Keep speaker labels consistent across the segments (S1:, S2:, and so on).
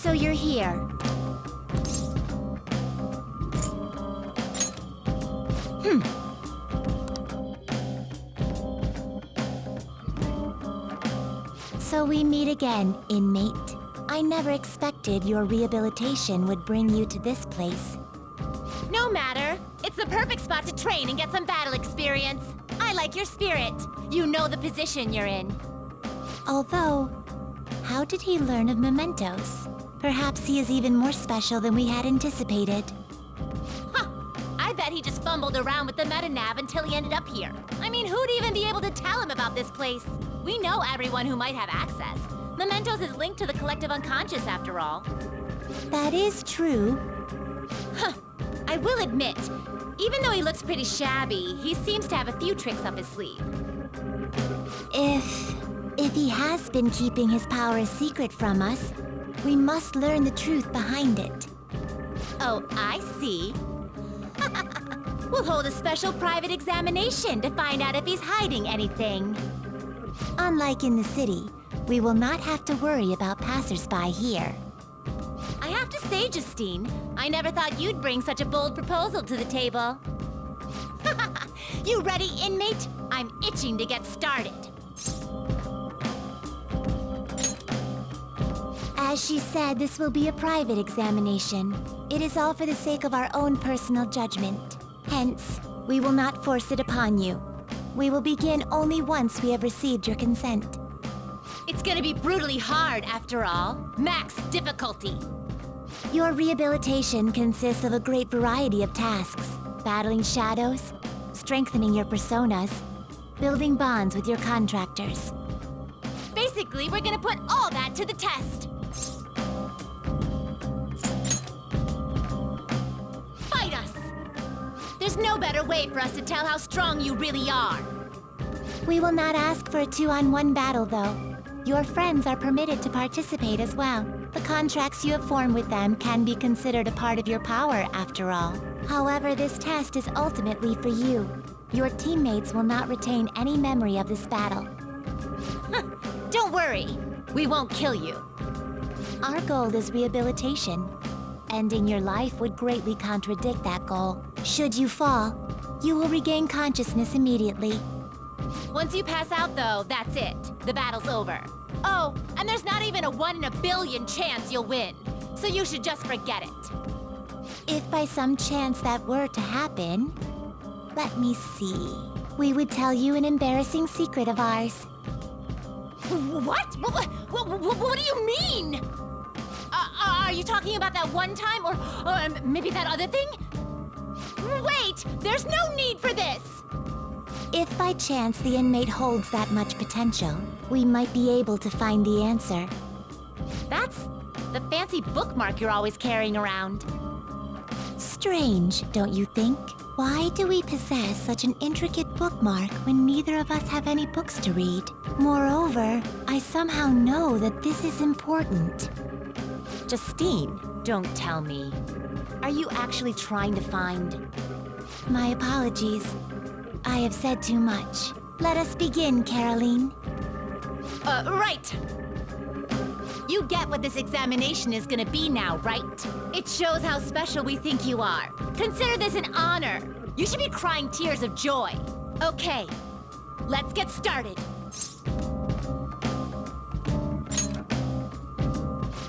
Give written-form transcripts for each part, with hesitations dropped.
S1: So you're here. So we meet again, inmate. I never expected your rehabilitation would bring you to this place.
S2: No matter. It's the perfect spot to train and get some battle experience. I like your spirit. You know the position you're in.
S1: Although, how did he learn of mementos? Perhaps he is even more special than we had anticipated.
S2: Huh! I bet he just fumbled around with the metanav until he ended up here. I mean, who'd even be able to tell him about this place? We know everyone who might have access. Mementos is linked to the collective unconscious, after all.
S1: That is true.
S2: Huh. I will admit, even though he looks pretty shabby, he seems to have a few tricks up his sleeve.
S1: If he has been keeping his power a secret from us, we must learn the truth behind it.
S2: Oh, I see. We'll hold a special private examination to find out if he's hiding anything.
S1: Unlike in the city, we will not have to worry about passers-by here.
S2: I have to say, Justine, I never thought you'd bring such a bold proposal to the table. You ready, inmate? I'm itching to get started.
S1: As she said, this will be a private examination. It is all for the sake of our own personal judgment. Hence, we will not force it upon you. We will begin only once we have received your consent.
S2: It's gonna be brutally hard, after all. Max difficulty.
S1: Your rehabilitation consists of a great variety of tasks. Battling shadows, strengthening your personas, building bonds with your contractors.
S2: Basically, we're gonna put all that to the test. Fight us! There's no better way for us to tell how strong you really are.
S1: We will not ask for a 2-on-1 battle, though. Your friends are permitted to participate as well. The contracts you have formed with them can be considered a part of your power, after all. However, this test is ultimately for you. Your teammates will not retain any memory of this battle.
S2: Don't worry, we won't kill you.
S1: Our goal is rehabilitation. Ending your life would greatly contradict that goal. Should you fall, you will regain consciousness immediately.
S2: Once you pass out, though, that's it. The battle's over. Oh, and there's not even a 1 in a billion chance you'll win. So you should just forget it.
S1: If by some chance that were to happen, let me see. We would tell you an embarrassing secret of ours.
S2: What? What do you mean? Are you talking about that one time, or maybe that other thing? Wait, there's no need for this!
S1: If by chance the inmate holds that much potential, we might be able to find the answer.
S2: That's the fancy bookmark you're always carrying around.
S1: Strange, don't you think? Why do we possess such an intricate bookmark when neither of us have any books to read? Moreover, I somehow know that this is important.
S2: Justine, don't tell me. Are you actually trying to find...
S1: My apologies. I have said too much. Let us begin, Caroline.
S2: Right! You get what this examination is gonna be now, right? It shows how special we think you are. Consider this an honor. You should be crying tears of joy. Okay, let's get started.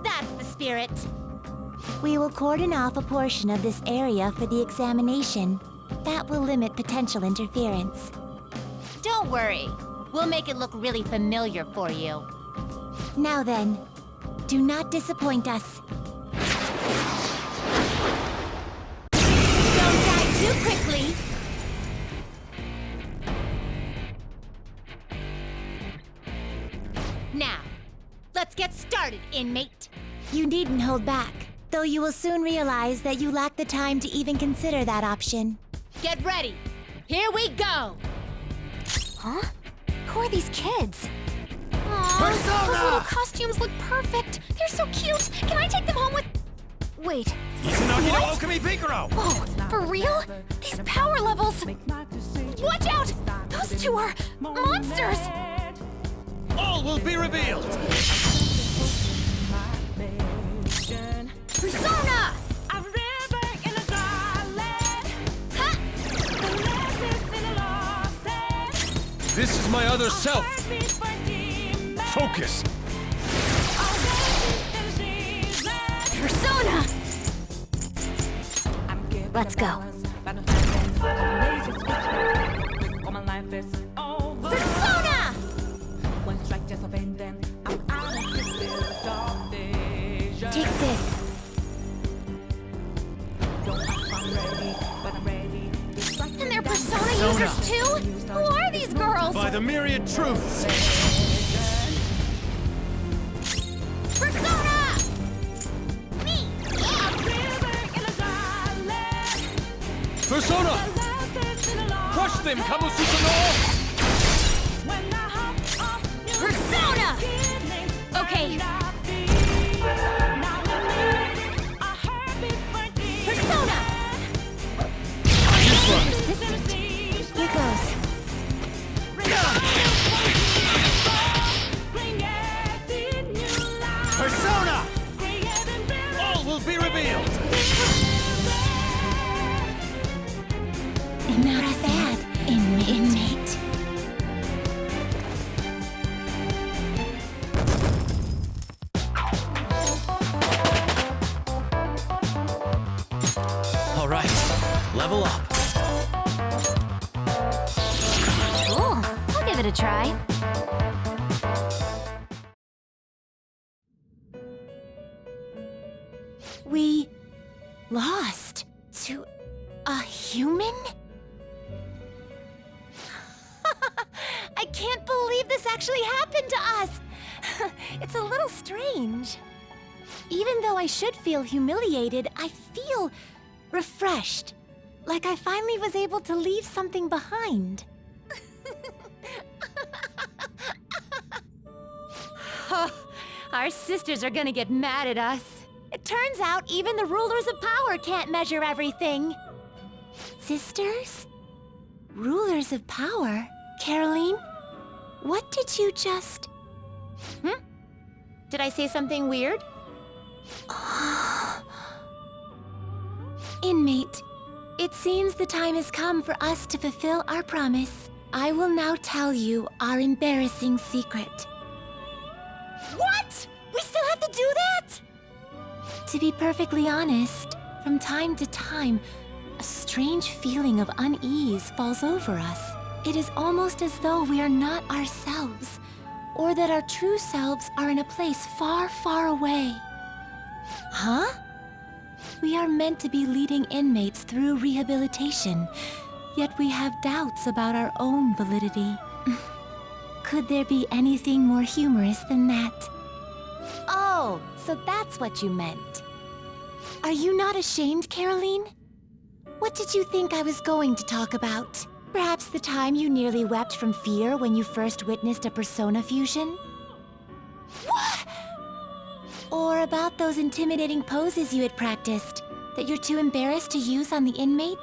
S2: That's the spirit.
S1: We will cordon off a portion of this area for the examination. That will limit potential interference.
S2: Don't worry. We'll make it look really familiar for you.
S1: Now then, do not disappoint us.
S2: Don't die too quickly. Now, let's get started, inmate.
S1: You needn't hold back, though you will soon realize that you lack the time to even consider that option.
S2: Get ready. Here we go.
S3: Huh? Who are these kids? Aww, those little costumes look perfect. They're so cute. Can I take them home with... Wait. What? Oh, for real? These power levels! Watch out! Those two are monsters!
S4: All will be revealed! This is my other self! Focus!
S3: Persona! Let's go.
S2: Persona!
S1: Take this.
S3: And they're Persona users too? Who are these girls?
S4: By the myriad truths!
S3: Persona! Me!
S4: Persona! Crush them, Kamusuka no!
S3: Persona! Okay. Persona!
S4: This one!
S1: Persistent. Here goes.
S4: Persona! All will be revealed!
S1: Not bad, inmate.
S4: All right, level up.
S3: Cool. I'll give it a try.
S1: We lost to a human?
S2: I can't believe this actually happened to us! It's a little strange.
S1: Even though I should feel humiliated, I feel refreshed. Like I finally was able to leave something behind.
S2: Our sisters are gonna get mad at us. It turns out even the rulers of power can't measure everything.
S1: Sisters? Rulers of power? Caroline? What did you just...
S2: Did I say something weird?
S1: Inmate, it seems the time has come for us to fulfill our promise. I will now tell you our embarrassing secret.
S2: What? We still have to do that?
S1: To be perfectly honest, from time to time, a strange feeling of unease falls over us. It is almost as though we are not ourselves, or that our true selves are in a place far, far away. Huh? We are meant to be leading inmates through rehabilitation, yet we have doubts about our own validity. Could there be anything more humorous than that?
S2: Oh, so that's what you meant.
S1: Are you not ashamed, Caroline? What did you think I was going to talk about? Perhaps the time you nearly wept from fear when you first witnessed a persona fusion?
S2: What?
S1: Or about those intimidating poses you had practiced that you're too embarrassed to use on the inmate?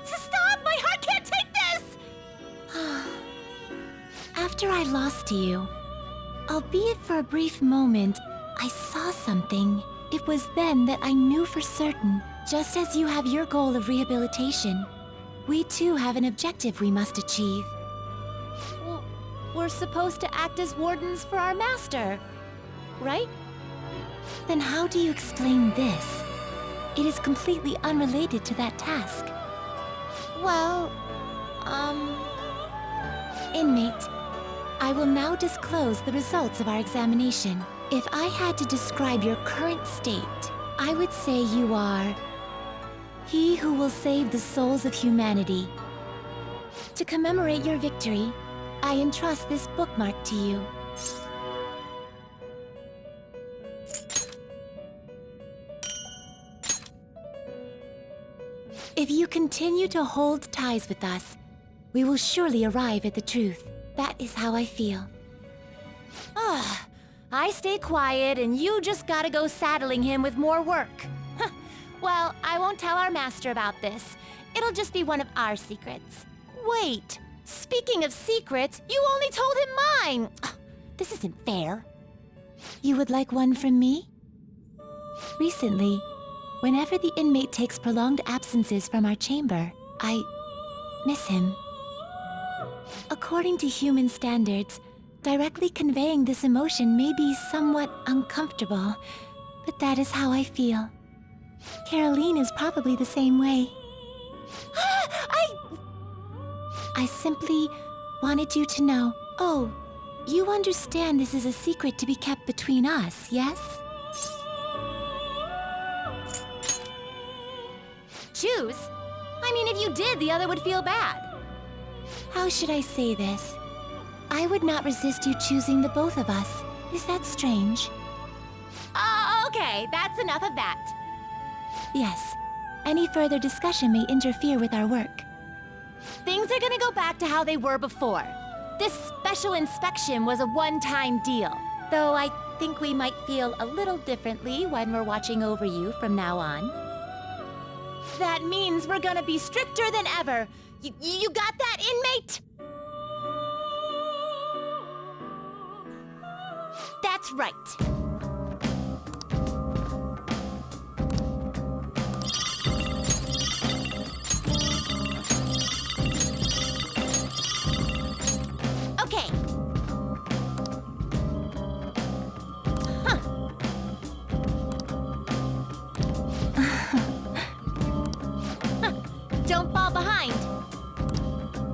S2: Stop! My heart can't take this!
S1: After I lost to you, albeit for a brief moment, I saw something. It was then that I knew for certain, just as you have your goal of rehabilitation, we too have an objective we must achieve.
S2: Well, we're supposed to act as wardens for our master, right?
S1: Then how do you explain this? It is completely unrelated to that task.
S2: Well,
S1: Inmate, I will now disclose the results of our examination. If I had to describe your current state, I would say you are he who will save the souls of humanity. To commemorate your victory, I entrust this bookmark to you. If you continue to hold ties with us, we will surely arrive at the truth. That is how I feel.
S2: I stay quiet and you just gotta go saddling him with more work. Well, I won't tell our master about this. It'll just be one of our secrets. Wait, speaking of secrets, you only told him mine! This isn't fair.
S1: You would like one from me? Recently, whenever the inmate takes prolonged absences from our chamber, I miss him. According to human standards, directly conveying this emotion may be somewhat uncomfortable, but that is how I feel. Caroline is probably the same way. I simply wanted you to know. Oh, you understand this is a secret to be kept between us, yes?
S2: Choose? I mean, if you did, the other would feel bad.
S1: How should I say this? I would not resist you choosing the both of us. Is that strange?
S2: Okay, that's enough of that.
S1: Yes. Any further discussion may interfere with our work.
S2: Things are gonna go back to how they were before. This special inspection was a one-time deal, though I think we might feel a little differently when we're watching over you from now on. That means we're gonna be stricter than ever. You got that, inmate? That's right.